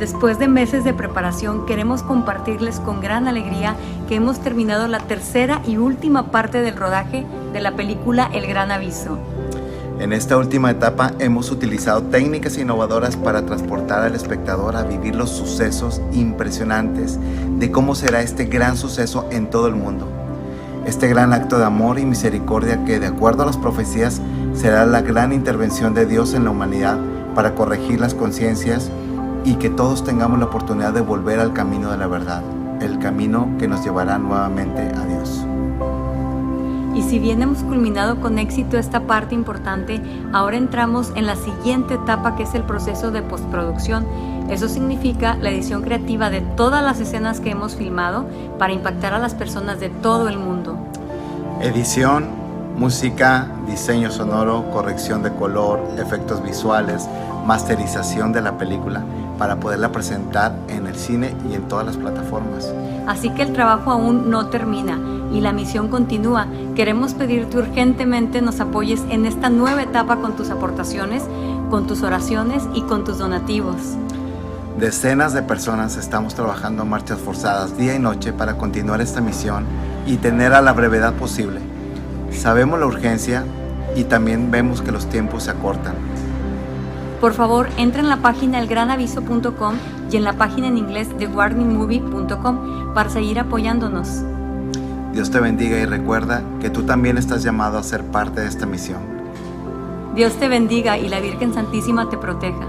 Después de meses de preparación, queremos compartirles con gran alegría que hemos terminado la tercera y última parte del rodaje de la película El Gran Aviso. En esta última etapa hemos utilizado técnicas innovadoras para transportar al espectador a vivir los sucesos impresionantes de cómo será este gran suceso en todo el mundo. Este gran acto de amor y misericordia que, de acuerdo a las profecías, será la gran intervención de Dios en la humanidad para corregir las conciencias y que todos tengamos la oportunidad de volver al camino de la verdad, el camino que nos llevará nuevamente a Dios. Y si bien hemos culminado con éxito esta parte importante, ahora entramos en la siguiente etapa, que es el proceso de postproducción. Eso significa la edición creativa de todas las escenas que hemos filmado para impactar a las personas de todo el mundo. Edición, música, diseño sonoro, corrección de color, efectos visuales, masterización de la película para poderla presentar en el cine y en todas las plataformas. Así que el trabajo aún no termina y la misión continúa. Queremos pedirte urgentemente nos apoyes en esta nueva etapa con tus aportaciones, con tus oraciones y con tus donativos. Decenas de personas estamos trabajando a marchas forzadas día y noche para continuar esta misión y tener a la brevedad posible. Sabemos la urgencia y también vemos que los tiempos se acortan. Por favor, entra en la página elgranaviso.com y en la página en inglés de warningmovie.com para seguir apoyándonos. Dios te bendiga y recuerda que tú también estás llamado a ser parte de esta misión. Dios te bendiga y la Virgen Santísima te proteja.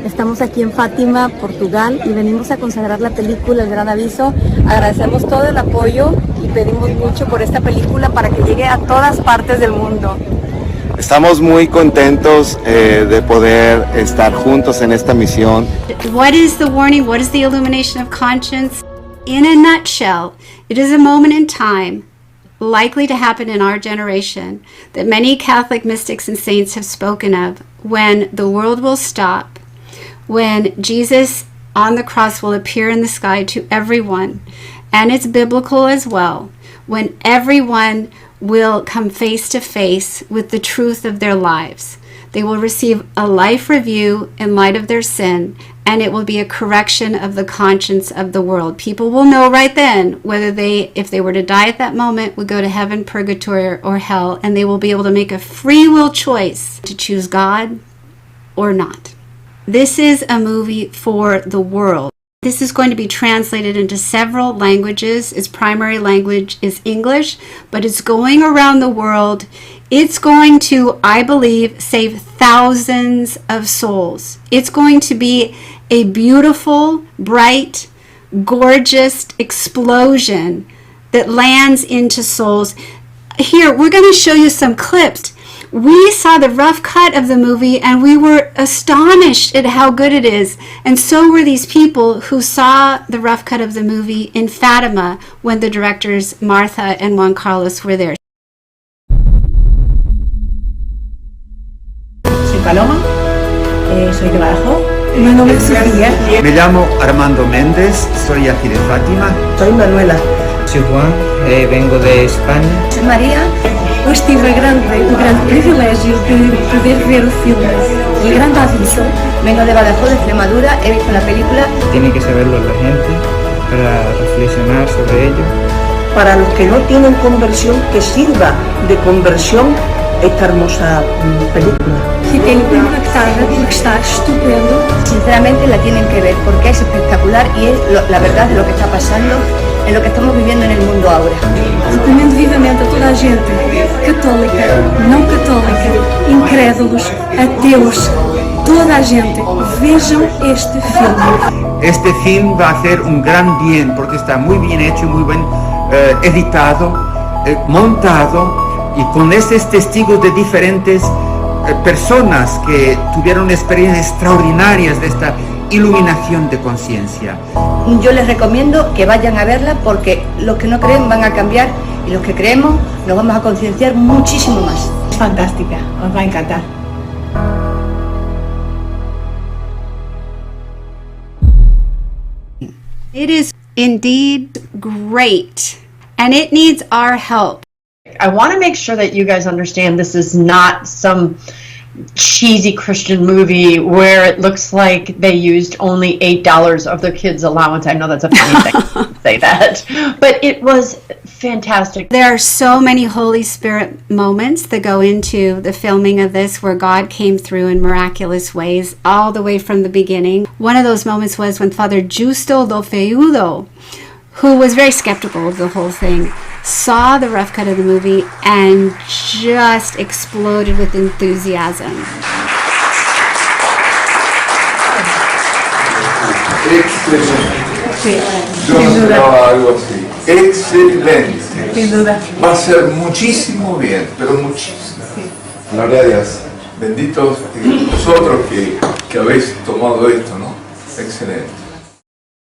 Estamos aquí en Fátima, Portugal, y venimos a consagrar la película El Gran Aviso. Agradecemos todo el apoyo y pedimos mucho por esta película para que llegue a todas partes del mundo. Estamos muy contentos de poder estar juntos en esta misión. What is the warning? What is the illumination of conscience? In a nutshell, it is a moment in time likely to happen in our generation that many Catholic mystics and saints have spoken of, when the world will stop, when Jesus on the cross will appear in the sky to everyone, and it's biblical as well, when everyone will come face to face with the truth of their lives. They will receive a life review in light of their sin, and it will be a correction of the conscience of the world. People will know right then whether they, if they were to die at that moment, would go to heaven, purgatory, or hell, and they will be able to make a free will choice to choose God or not. This is a movie for the world. This is going to be translated into several languages. Its primary language is English, but it's going around the world. It's going to, I believe, save thousands of souls. It's going to be a beautiful, bright, gorgeous explosion that lands into souls. Here, we're going to show you some clips. We saw the rough cut of the movie and we were astonished at how good it is. And so were these people who saw the rough cut of the movie in Fatima when the directors Martha and Juan Carlos were there. Soy Paloma, soy de Badajoz. Mi nombre es Sofía. Me llamo Armando Méndez, soy aquí de Fátima. Soy Manuela. Soy Juan, vengo de España. Soy María. Hoje tive o grande privilégio de poder ver o filme El Gran Aviso. Vengo de Badajoz, de Extremadura, he visto la película. Tiene que saberlo la gente para reflexionar sobre ello. Para los que no tienen conversión, que sirva de conversión esta hermosa película. Fiquei impactada porque está estupendo. Sinceramente la tienen que ver porque es espectacular y es la verdad de lo que está pasando, en lo que estamos viviendo en el mundo ahora. Recomendo vivamente a toda a gente, católica, não católica, incrédulos, ateus, toda a gente, vejam este filme. Este film va a hacer un gran bien porque está muy bien hecho, muy bien editado, montado y con estos testigos de diferentes personas que tuvieron experiencias extraordinarias de esta iluminación de conciencia. Yo les recomiendo que vayan a verla porque los que no creen van a cambiar y los que creemos nos vamos a concienciar muchísimo más. Es fantástica, os va a encantar. It is indeed great, and it needs our help. I want to make sure that you guys understand this is not some cheesy Christian movie where it looks like they used only $8 of their kids' allowance. I know that's a funny thing to say that, but it was fantastic. There are so many Holy Spirit moments that go into the filming of this where God came through in miraculous ways all the way from the beginning. One of those moments was when Father Justo do Feudo, who was very skeptical of the whole thing, saw the rough cut of the movie and just exploded with enthusiasm. Excelente. Yo no esperaba algo así. Excelente. Sin duda. Va a ser muchísimo bien, pero muchísimo. Gloria a Dios. Benditos vosotros que habéis tomado esto, ¿no? Excelente.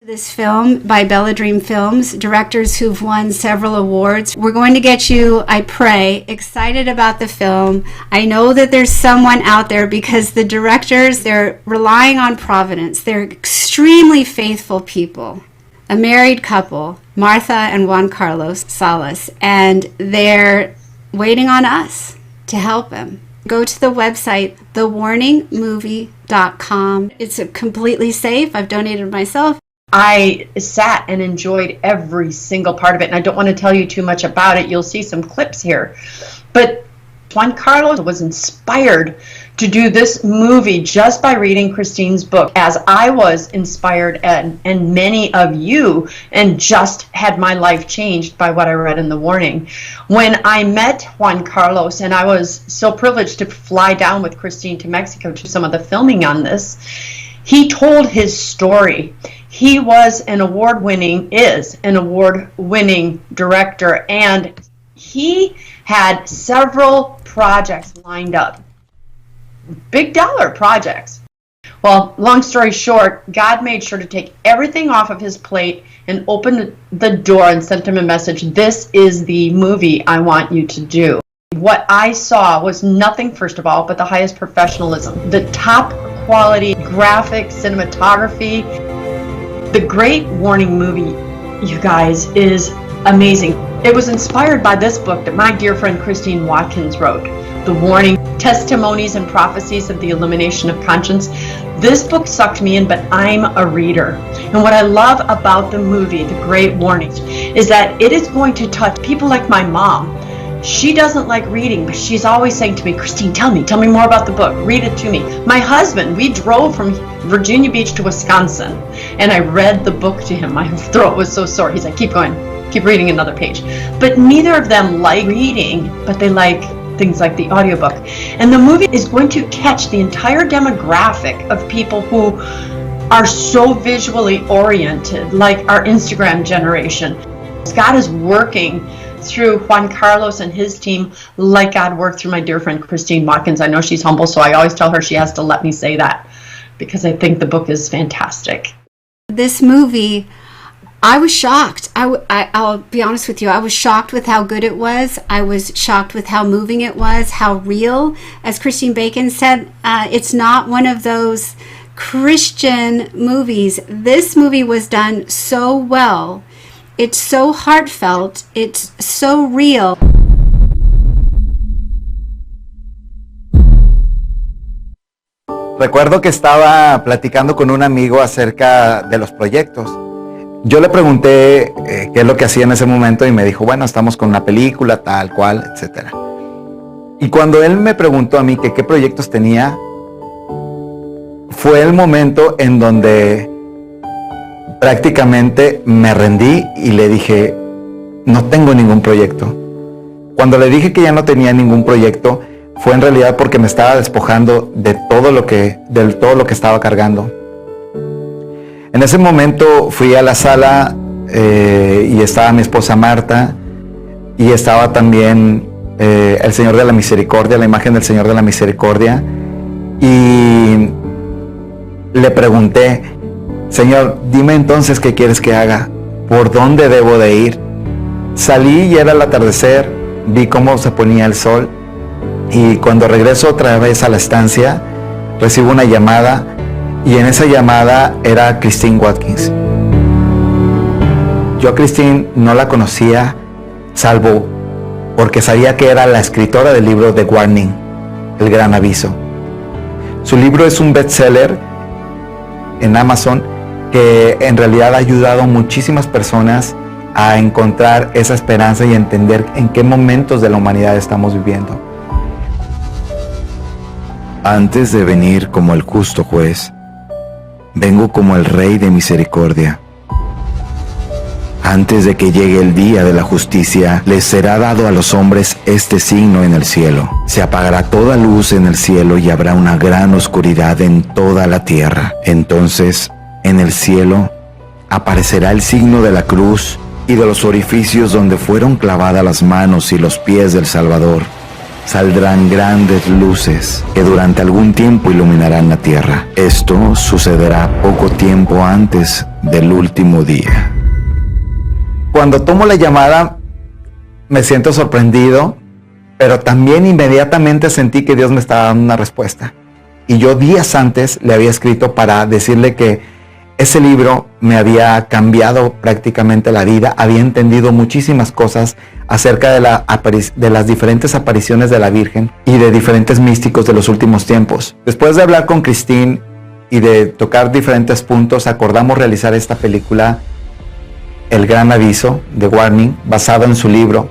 This film by BELLADREAM Films, directors who've won several awards. We're going to get you, I pray, excited about the film. I know that there's someone out there because the directors, they're relying on providence. They're extremely faithful people. A married couple, Martha and Juan Carlos Salas, and they're waiting on us to help them. Go to the website, thewarningmovie.com. It's completely safe. I've donated myself. I sat and enjoyed every single part of it, and I don't want to tell you too much about it. You'll see some clips here. But Juan Carlos was inspired to do this movie just by reading Christine's book, as I was inspired and many of you, and just had my life changed by what I read in the warning. When I met Juan Carlos, and I was so privileged to fly down with Christine to Mexico to some of the filming on this, he told his story. He was is an award-winning director, and he had several projects lined up, big dollar projects. Well, long story short, God made sure to take everything off of his plate and open the door and sent him a message. This is the movie I want you to do. What I saw was nothing, first of all, but the highest professionalism, the top quality graphic cinematography. The Great Warning movie, you guys, is amazing. It was inspired by this book that my dear friend Christine Watkins wrote, The Warning, Testimonies and Prophecies of the Illumination of Conscience. This book sucked me in, but I'm a reader. And what I love about the movie, The Great Warning, is that it is going to touch people like my mom. She doesn't like reading, but she's always saying to me, Christine, tell me more about the book. Read it to me. My husband, we drove from Virginia Beach to Wisconsin, and I read the book to him. My throat was so sore. He's like, keep going, keep reading another page. But neither of them like reading, but they like things like the audiobook. And the movie is going to catch the entire demographic of people who are so visually oriented, like our Instagram generation. God is working through Juan Carlos and his team like God worked through my dear friend Christine Watkins. I know she's humble, so I always tell her she has to let me say that because I think the book is fantastic. This movie, I was shocked. I'll be honest with you. I was shocked with how good it was. I was shocked with how moving it was, how real. As Christine Bacon said, it's not one of those Christian movies. This movie was done so well. It's so heartfelt. It's so real. Recuerdo que estaba platicando con un amigo acerca de los proyectos. Yo le pregunté qué es lo que hacía en ese momento y me dijo, bueno, estamos con una película, tal cual, etc. Y cuando él me preguntó a mí que qué proyectos tenía, fue el momento en donde prácticamente me rendí y le dije, no tengo ningún proyecto. Cuando le dije que ya no tenía ningún proyecto, fue en realidad porque me estaba despojando de todo lo que estaba cargando. En ese momento fui a la sala y estaba mi esposa Marta y estaba también el Señor de la Misericordia, la imagen del Señor de la Misericordia, y le pregunté, Señor, dime entonces qué quieres que haga, por dónde debo de ir. Salí y era el atardecer, vi cómo se ponía el sol, y cuando regreso otra vez a la estancia, recibo una llamada, y en esa llamada era Christine Watkins. Yo a Christine no la conocía, salvo porque sabía que era la escritora del libro The Warning, El Gran Aviso. Su libro es un bestseller en Amazon que en realidad ha ayudado a muchísimas personas a encontrar esa esperanza y entender en qué momentos de la humanidad estamos viviendo. Antes de venir como el justo juez, vengo como el Rey de misericordia. Antes de que llegue el día de la justicia, les será dado a los hombres este signo en el cielo. Se apagará toda luz en el cielo y habrá una gran oscuridad en toda la tierra. Entonces, en el cielo, aparecerá el signo de la cruz y de los orificios donde fueron clavadas las manos y los pies del Salvador. Saldrán grandes luces que durante algún tiempo iluminarán la tierra. Esto sucederá poco tiempo antes del último día. Cuando tomo la llamada, me siento sorprendido, pero también inmediatamente sentí que Dios me estaba dando una respuesta. Y yo días antes le había escrito para decirle que ese libro me había cambiado prácticamente la vida, había entendido muchísimas cosas acerca de las diferentes apariciones de la Virgen y de diferentes místicos de los últimos tiempos. Después de hablar con Christine y de tocar diferentes puntos, acordamos realizar esta película, El Gran Aviso, The Warning, basado en su libro.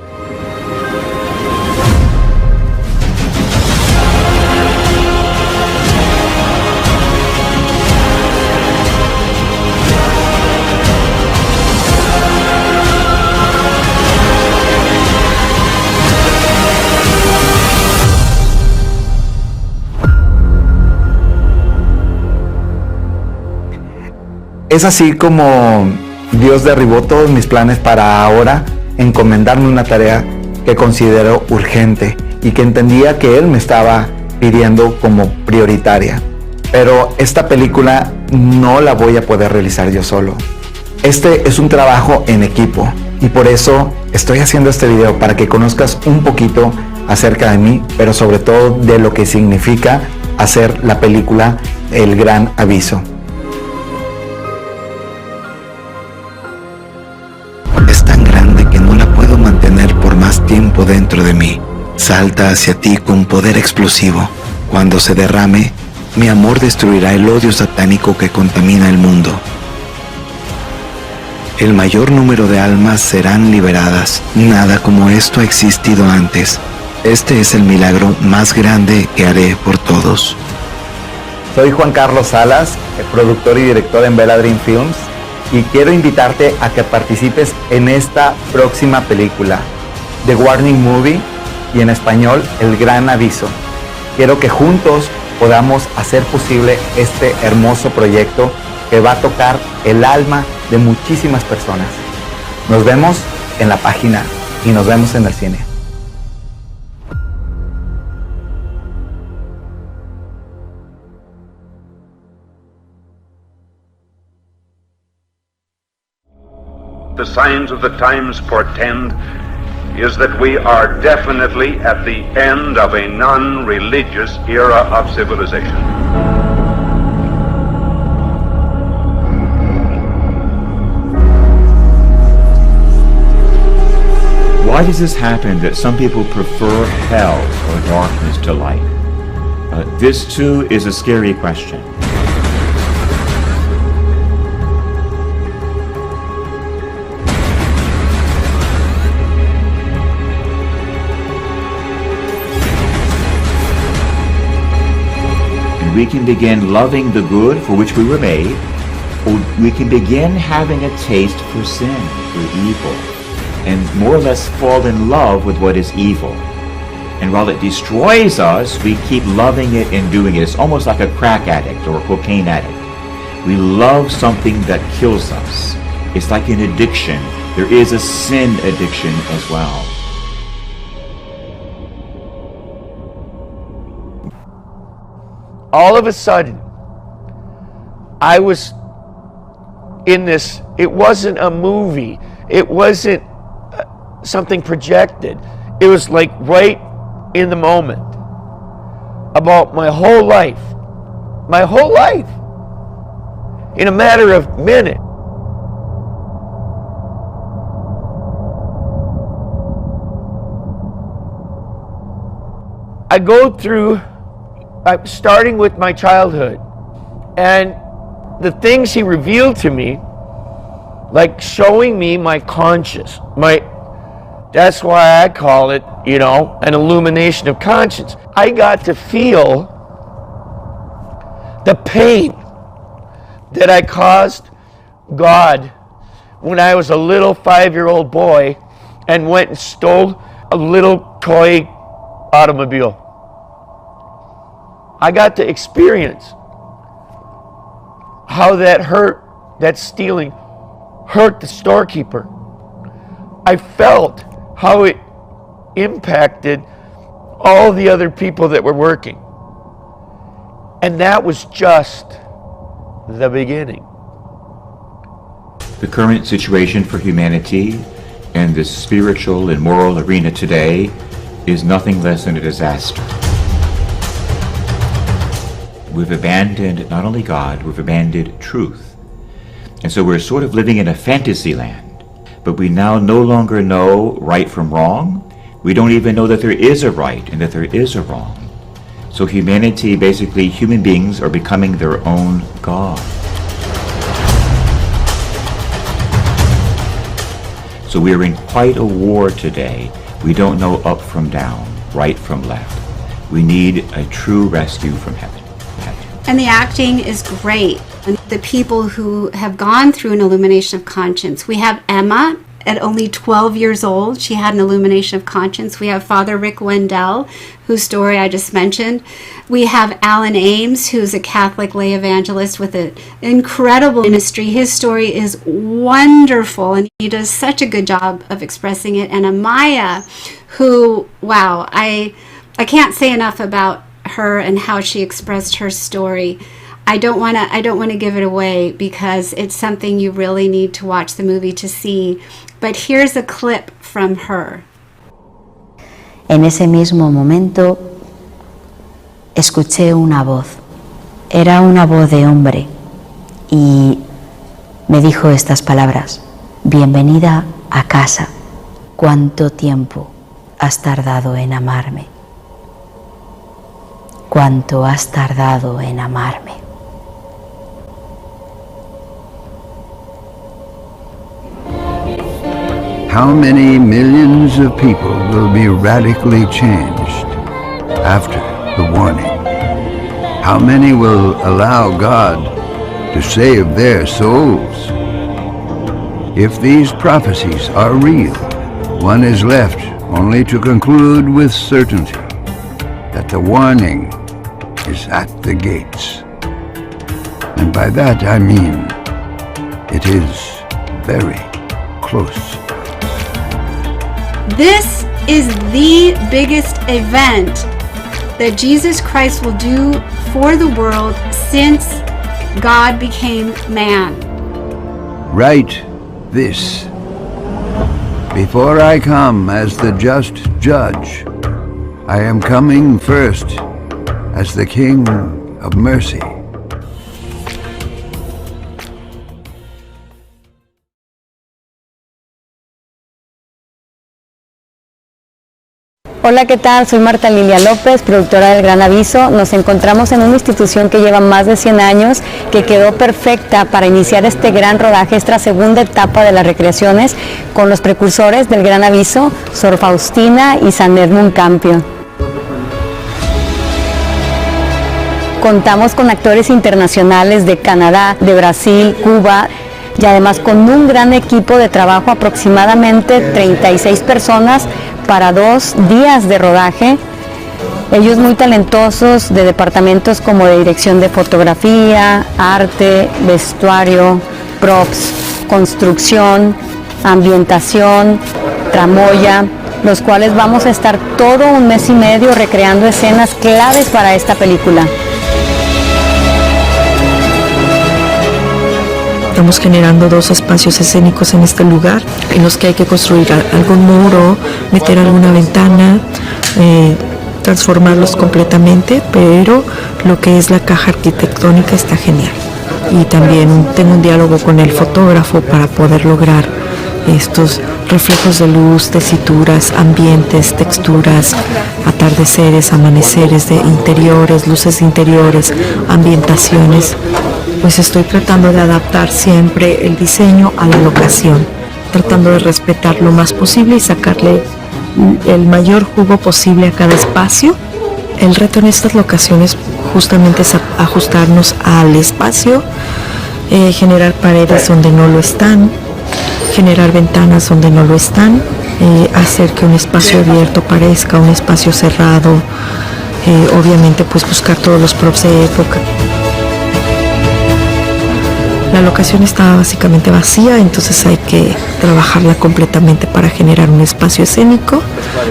Es así como Dios derribó todos mis planes para ahora encomendarme una tarea que considero urgente y que entendía que Él me estaba pidiendo como prioritaria. Pero esta película no la voy a poder realizar yo solo. Este es un trabajo en equipo y por eso estoy haciendo este video para que conozcas un poquito acerca de mí, pero sobre todo de lo que significa hacer la película El Gran Aviso. Es tan grande que no la puedo mantener por más tiempo dentro de mí. Salta hacia ti con poder explosivo. Cuando se derrame, mi amor destruirá el odio satánico que contamina el mundo. El mayor número de almas serán liberadas. Nada como esto ha existido antes. Este es el milagro más grande que haré por todos. Soy Juan Carlos Salas, productor y director en BELLADREAM Films, y quiero invitarte a que participes en esta próxima película, The Warning Movie, y en español, El Gran Aviso. Quiero que juntos podamos hacer posible este hermoso proyecto que va a tocar el alma de muchísimas personas. Nos vemos en la página y nos vemos en el cine. The signs of the times portend is that we are definitely at the end of a non-religious era of civilization. Why does this happen that some people prefer hell or darkness to light? This too is a scary question. we can begin loving the good for which we were made, or we can begin having a taste for sin, for evil, and more or less fall in love with what is evil. And while it destroys us, we keep loving it and doing it. It's almost like a crack addict or a cocaine addict. We love something that kills us. It's like an addiction. There is a sin addiction as well. All of a sudden, I was in this, it wasn't a movie, it wasn't something projected, it was like right in the moment, about my whole life, in a matter of minutes. I go through, starting with my childhood, and the things he revealed to me, like showing me my conscience, that's why I call it, an illumination of conscience. I got to feel the pain that I caused God when I was a little 5-year-old boy and went and stole a little toy automobile. I got to experience how that stealing hurt the storekeeper. I felt how it impacted all the other people that were working. And that was just the beginning. The current situation for humanity and the spiritual and moral arena today is nothing less than a disaster. We've abandoned not only God, we've abandoned truth. And so we're sort of living in a fantasy land. But we now no longer know right from wrong. We don't even know that there is a right and that there is a wrong. So humanity, basically human beings, are becoming their own God. So we are in quite a war today. We don't know up from down, right from left. We need a true rescue from heaven. And the acting is great. And the people who have gone through an illumination of conscience. We have Emma at only 12 years old. She had an illumination of conscience. We have Father Rick Wendell, whose story I just mentioned. We have Alan Ames, who's a Catholic lay evangelist with an incredible ministry. His story is wonderful, and he does such a good job of expressing it. And Amaya, who, wow, I can't say enough about her and how she expressed her story. I don't want to give it away because it's something you really need to watch the movie to see. But here's a clip from her. En ese mismo momento escuché una voz. Era una voz de hombre y me dijo estas palabras: bienvenida a casa. ¿Cuánto tiempo has tardado en amarme? ¿Cuánto has tardado en amarme? How many millions of people will be radically changed after the warning? How many will allow God to save their souls? If these prophecies are real, one is left only to conclude with certainty that the warning is at the gates. And by that I mean it is very close. This is the biggest event that Jesus Christ will do for the world since God became man. Write this: before I come as the just judge, I am coming first as the King of mercy. Hola, ¿qué tal? Soy Marta Lilia López, productora del Gran Aviso. Nos encontramos en una institución que lleva más de 100 años, que quedó perfecta para iniciar este gran rodaje, esta segunda etapa de las recreaciones, con los precursores del Gran Aviso, Sor Faustina y San Edmund Campio. Contamos con actores internacionales de Canadá, de Brasil, Cuba y además con un gran equipo de trabajo, aproximadamente 36 personas para 2 días de rodaje. Ellos muy talentosos de departamentos como de dirección de fotografía, arte, vestuario, props, construcción, ambientación, tramoya, los cuales vamos a estar todo un mes y medio recreando escenas claves para esta película. Estamos generando 2 espacios escénicos en este lugar, en los que hay que construir algún muro, meter alguna ventana, transformarlos completamente, pero lo que es la caja arquitectónica está genial. Y también tengo un diálogo con el fotógrafo para poder lograr estos reflejos de luz, tesituras, ambientes, texturas, atardeceres, amaneceres de interiores, luces interiores, ambientaciones. Pues estoy tratando de adaptar siempre el diseño a la locación, tratando de respetar lo más posible y sacarle el mayor jugo posible a cada espacio. El reto en estas locaciones justamente es ajustarnos al espacio, generar paredes donde no lo están, generar ventanas donde no lo están, hacer que un espacio abierto parezca un espacio cerrado, obviamente pues buscar todos los props de época. La locación está básicamente vacía, entonces hay que trabajarla completamente para generar un espacio escénico,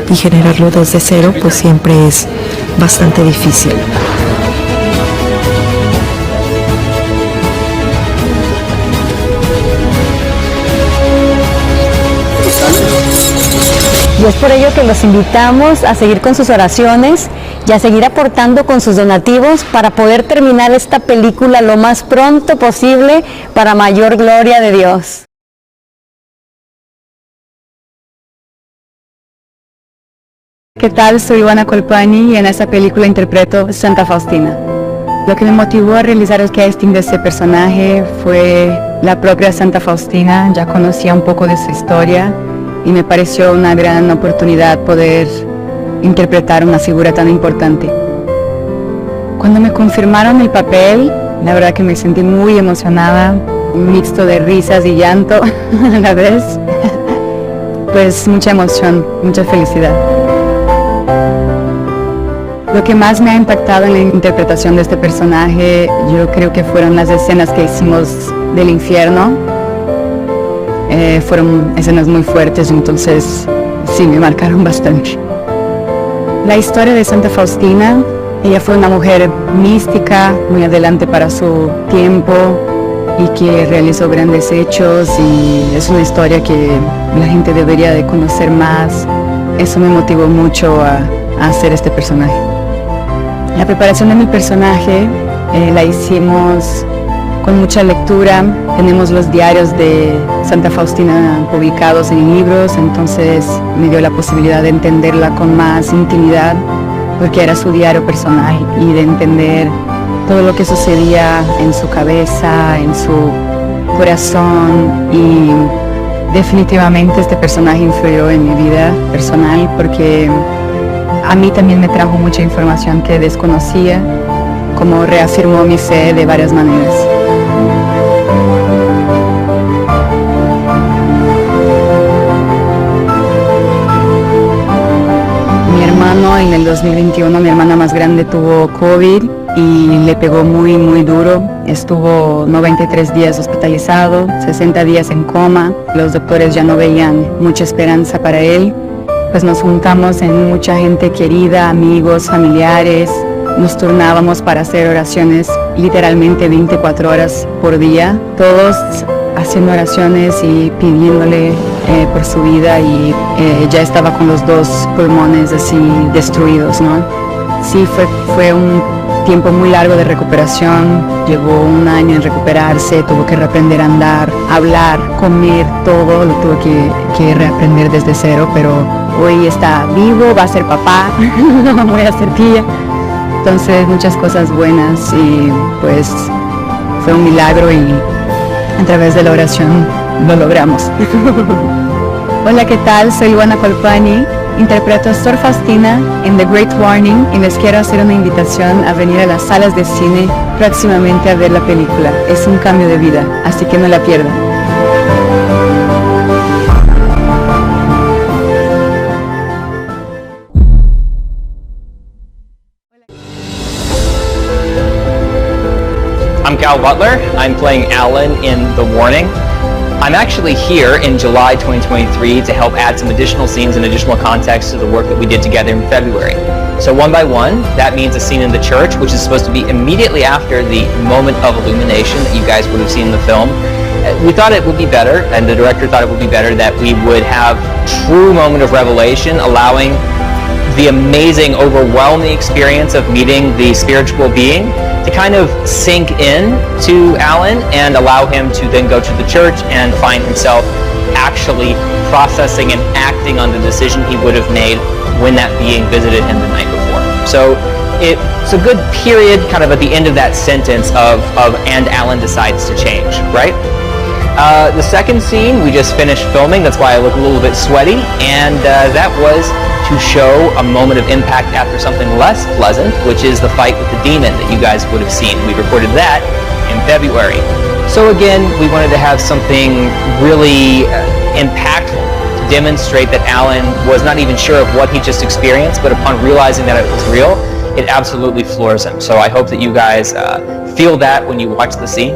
y generarlo desde cero pues siempre es bastante difícil. Y es por ello que los invitamos a seguir con sus oraciones y a seguir aportando con sus donativos para poder terminar esta película lo más pronto posible para mayor gloria de Dios. ¿Qué tal? Soy Ivana Colpani y en esta película interpreto Santa Faustina. Lo que me motivó a realizar el casting de este personaje fue la propia Santa Faustina. Ya conocía un poco de su historia y me pareció una gran oportunidad poder interpretar una figura tan importante. Cuando me confirmaron el papel, la verdad que me sentí muy emocionada, un mixto de risas y llanto a la vez. Pues mucha emoción, mucha felicidad. Lo que más me ha impactado en la interpretación de este personaje, yo creo que fueron las escenas que hicimos del infierno. Fueron escenas muy fuertes, entonces sí, me marcaron bastante. La historia de Santa Faustina, ella fue una mujer mística, muy adelante para su tiempo y que realizó grandes hechos, y es una historia que la gente debería de conocer más. Eso me motivó mucho a hacer este personaje. La preparación de mi personaje la hicimos con mucha lectura. Tenemos los diarios de Santa Faustina publicados en libros, entonces me dio la posibilidad de entenderla con más intimidad, porque era su diario personal, y de entender todo lo que sucedía en su cabeza, en su corazón. Y definitivamente este personaje influyó en mi vida personal, porque a mí también me trajo mucha información que desconocía, como reafirmó mi fe de varias maneras. Mi hermano, en el 2021, mi hermana más grande tuvo COVID y le pegó muy duro. Estuvo 93 días hospitalizado, 60 días en coma. Los doctores ya no veían mucha esperanza para él. Pues nos juntamos en mucha gente querida, amigos, familiares. Nos turnábamos para hacer oraciones literalmente 24 horas por día, todos haciendo oraciones y pidiéndole por su vida, y ya estaba con los 2 pulmones así destruidos, ¿no? Sí, fue un tiempo muy largo de recuperación. Llevó 1 año en recuperarse, tuvo que reaprender a andar, hablar, comer, todo lo tuvo que reaprender desde cero, pero hoy está vivo, va a ser papá, voy a ser tía. Entonces muchas cosas buenas, y pues fue un milagro, y a través de la oración lo logramos. Hola, ¿qué tal? Soy Ivana Colpani Interpreto a Sor Faustina en The Great Warning y les quiero hacer una invitación a venir a las salas de cine próximamente a ver la película. Es un cambio de vida, así que no la pierdan. I'm Cal Butler. I'm playing Alan in The Warning. I'm actually here in July 2023 to help add some additional scenes and additional context to the work that we did together in February. So one by one, that means a scene in the church, which is supposed to be immediately after the moment of illumination that you guys would have seen in the film. We thought it would be better, and the director thought it would be better, that we would have true moment of revelation, allowing the amazing, overwhelming experience of meeting the spiritual being to kind of sink in to Alan and allow him to then go to the church and find himself actually processing and acting on the decision he would have made when that being visited him the night before. So it's a good period kind of at the end of that sentence of and Alan decides to change, right? The second scene we just finished filming, that's why I look a little bit sweaty, and that was to show a moment of impact after something less pleasant, which is the fight with the demon that you guys would have seen. We recorded that in February. So again, we wanted to have something really impactful to demonstrate that Alan was not even sure of what he just experienced, but upon realizing that it was real, it absolutely floors him. So I hope that you guys feel that when you watch the scene.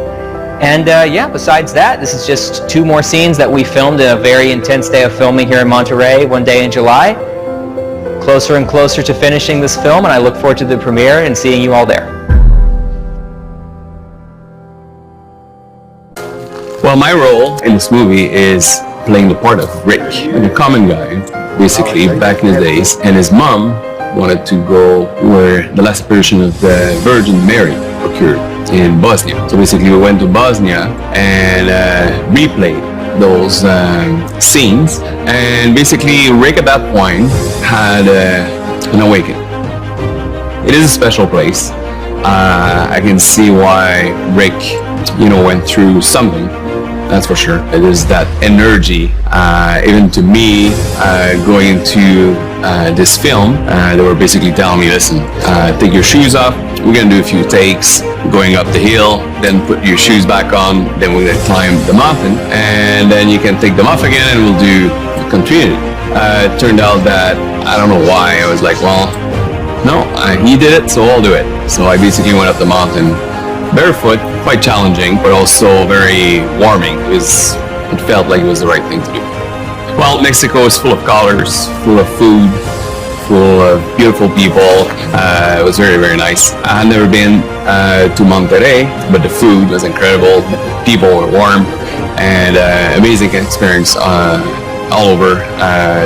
And yeah, besides that, this is just 2 more scenes that we filmed in a very intense day of filming here in Monterey, one day in July. Closer and closer to finishing this film, and I look forward to the premiere and seeing you all there. Well, my role in this movie is playing the part of Rick, a common guy, basically, back in the days, and his mom wanted to go where the last apparition of the Virgin Mary occurred, in Bosnia. So basically we went to Bosnia and replayed those scenes, and basically Rick at that point had an awakening. It is a special place. I can see why Rick, went through something, that's for sure. It is that energy, even to me, going into this film, they were basically telling me, listen, take your shoes off, we're gonna do a few takes, going up the hill, then put your shoes back on, then we're gonna climb the mountain, and then you can take them off again and we'll do continuity. It turned out that, I don't know why, I was like, well, no, he did it, so I'll do it. So I basically went up the mountain barefoot, quite challenging, but also very warming. It felt like it was the right thing to do. Well, Mexico is full of colors, full of food, full of beautiful people. It was very, very nice. I had never been to Monterrey, but the food was incredible. People were warm, and amazing experience all over.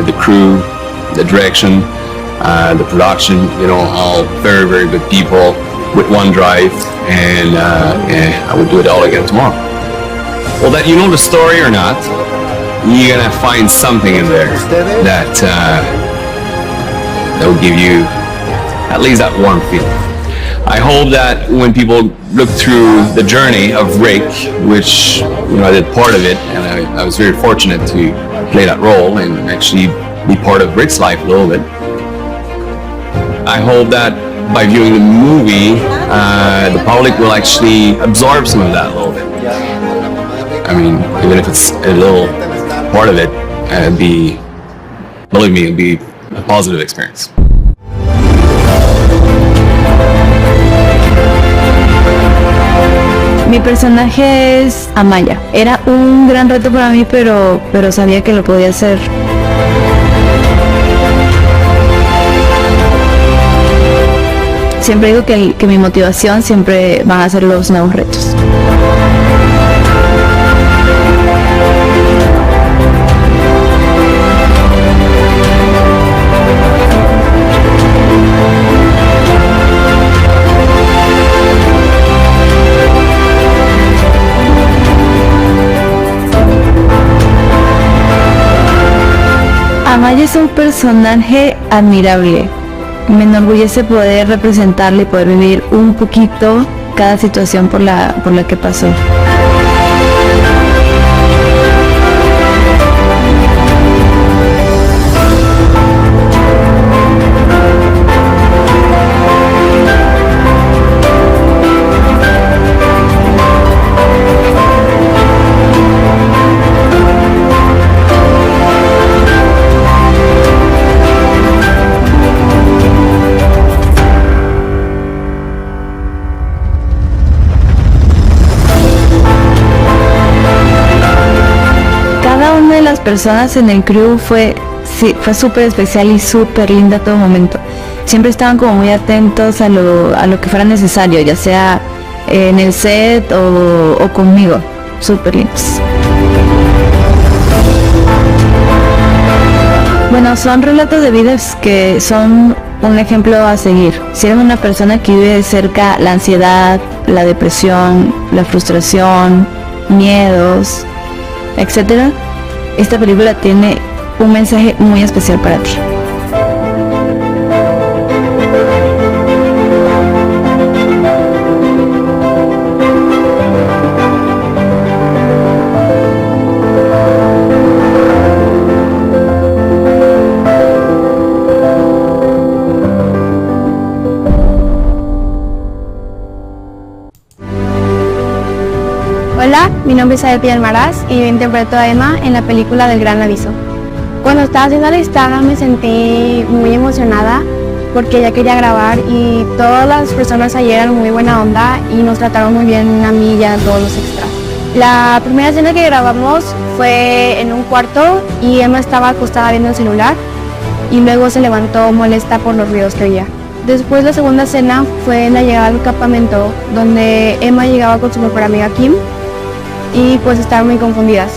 The crew, the direction, the production, all very, very good people with one drive, and I would do it all again tomorrow. Well, that you know the story or not, you're gonna find something in there that that will give you at least that warm feeling. I hope that when people look through the journey of Rick, which I did part of it, and I was very fortunate to play that role and actually be part of Rick's life a little bit. I hope that by viewing the movie, the public will actually absorb some of that a little bit. I mean, even if it's a little part of it, believe me, it'll be a positive experience. Mi personaje es Amaya. Era un gran reto para mí, pero sabía que lo podía hacer. Siempre digo que mi motivación siempre van a ser los nuevos retos. Amaya es un personaje admirable. Me enorgullece poder representarle y poder vivir un poquito cada situación por la que pasó. de las personas en el crew fue súper especial y súper linda a todo momento. Siempre estaban como muy atentos a lo que fuera necesario, ya sea en el set o conmigo. Súper lindos. Bueno, son relatos de vidas que son un ejemplo a seguir. Si eres una persona que vive de cerca la ansiedad, la depresión, la frustración, miedos, etc., esta película tiene un mensaje muy especial para ti. Hola, mi nombre es Adel Almaraz y yo interpreto a Emma en la película del Gran Aviso. Cuando estaba haciendo la lista me sentí muy emocionada porque ya quería grabar y todas las personas allí eran muy buena onda y nos trataron muy bien a mí y a todos los extras. La primera escena que grabamos fue en un cuarto y Emma estaba acostada viendo el celular y luego se levantó molesta por los ruidos que oía. Después la segunda escena fue en la llegada al campamento donde Emma llegaba con su mejor amiga Kim y pues estaban muy confundidas.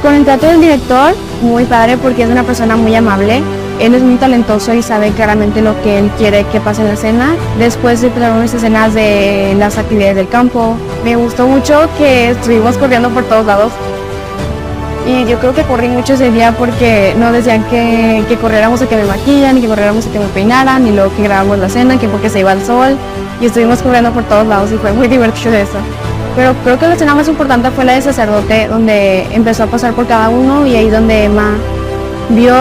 Con el trato del director, muy padre porque es una persona muy amable. Él es muy talentoso y sabe claramente lo que él quiere que pase en la escena. Después empezaron unas escenas de las actividades del campo. Me gustó mucho que estuvimos corriendo por todos lados. Y yo creo que corrí mucho ese día porque no decían que corriéramos a que me maquillan, ni que corriéramos a que me peinaran, ni luego que grabamos la escena, que porque se iba el sol. Y estuvimos corriendo por todos lados y fue muy divertido eso. Pero creo que la escena más importante fue la de sacerdote, donde empezó a pasar por cada uno y ahí donde Emma vio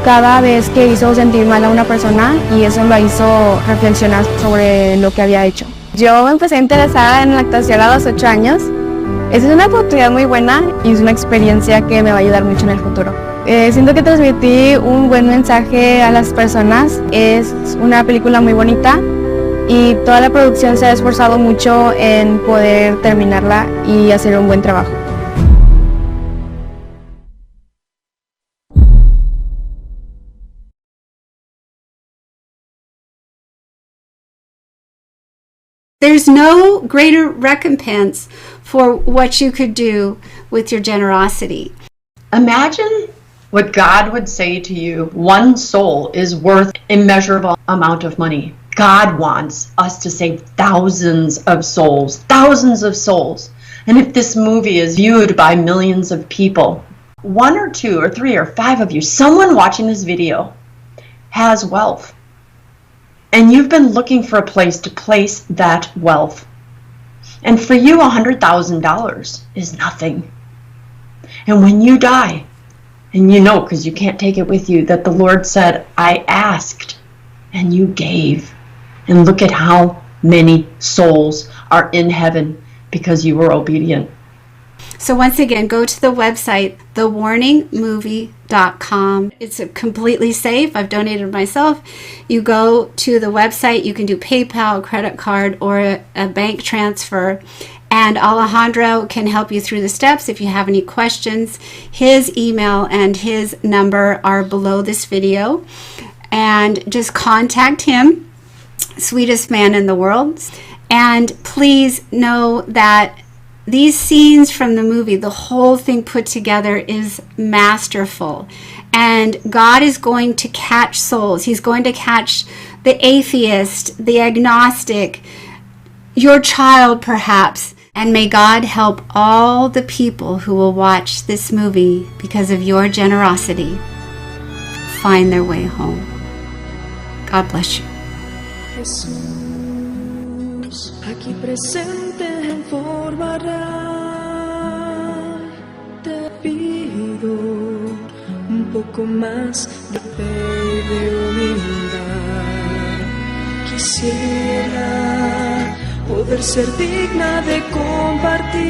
cada vez que hizo sentir mal a una persona y eso la hizo reflexionar sobre lo que había hecho. Yo me empecé a interesar en la actuación a los 8 años. Esa es una oportunidad muy buena y es una experiencia que me va a ayudar mucho en el futuro. Siento que transmití un buen mensaje a las personas. Es una película muy bonita. Y toda la producción se ha esforzado mucho en poder terminarla y hacer un buen trabajo. There's no greater recompense for what you could do with your generosity. Imagine what God would say to you. One soul is worth immeasurable amount of money. God wants us to save thousands of souls. And if this movie is viewed by millions of people, 1 or 2 or 3 or 5 of you, someone watching this video has wealth. And you've been looking for a place to place that wealth. And for you, $100,000 is nothing. And when you die, and you know, because you can't take it with you, that the Lord said, I asked, and you gave. And look at how many souls are in heaven because you were obedient. So once again, go to the website, thewarningmovie.com. It's completely safe. I've donated myself. You go to the website, you can do PayPal, credit card, or a bank transfer. And Alejandro can help you through the steps. If you have any questions, his email and his number are below this video. And just contact him. Sweetest man in the world. And please know that these scenes from the movie, the whole thing put together is masterful. And God is going to catch souls. He's going to catch the atheist, the agnostic, your child perhaps. And may God help all the people who will watch this movie because of your generosity find their way home. God bless you. Jesús, aquí presente en forma real, te pido un poco más de fe y de humildad. Quisiera poder ser digna de compartir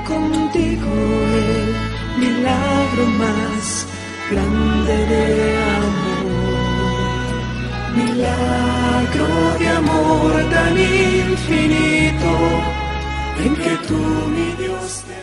contigo el milagro más grande de amor. Milagro de amor tan infinito en que tú, mi Dios, te